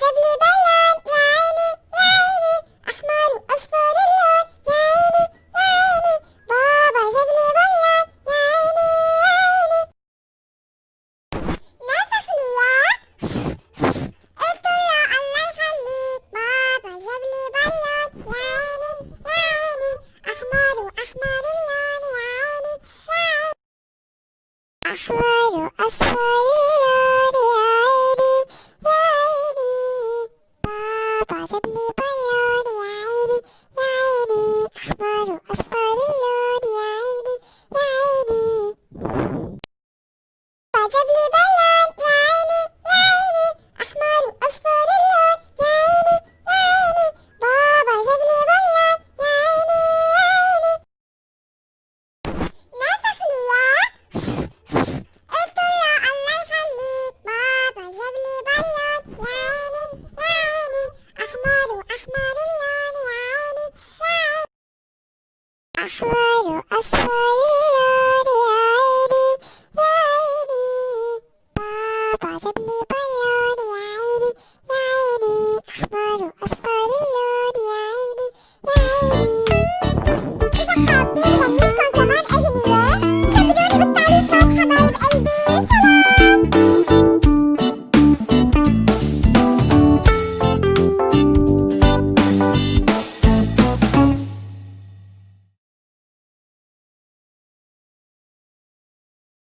جابلي بالون يا عيني يا عيني، أحمر وأصفر اللون يا عيني يا عيني، بابا جابلي بالون يا عيني يا عيني. ناسخ الله الطيور الله يخليك، بابا جابلي بالون يا عيني يا عيني، أحمر وأحمر اللون يا عيني يا عيني، أحمر وأصفر اللون يا عيني يا عيني، بابا جابلي بالون يا عيني يا عيني، أحمر وأصفر اللون يا عيني يا عيني، بابا جابلي بالون يا عيني يا عيني، أحمر وأصفر اللون يا عيني يا عيني، بابا جابلي بالون يا عيني يا عيني. ناسخ الله الطيور الله يخليك، بابا جابلي بالون يا عيني يا عيني، أحمر وأحمر اللون يا عيني يا عيني، أحمر وأصفر اللون يا عيني يا عيني، بابا جابلي بالون.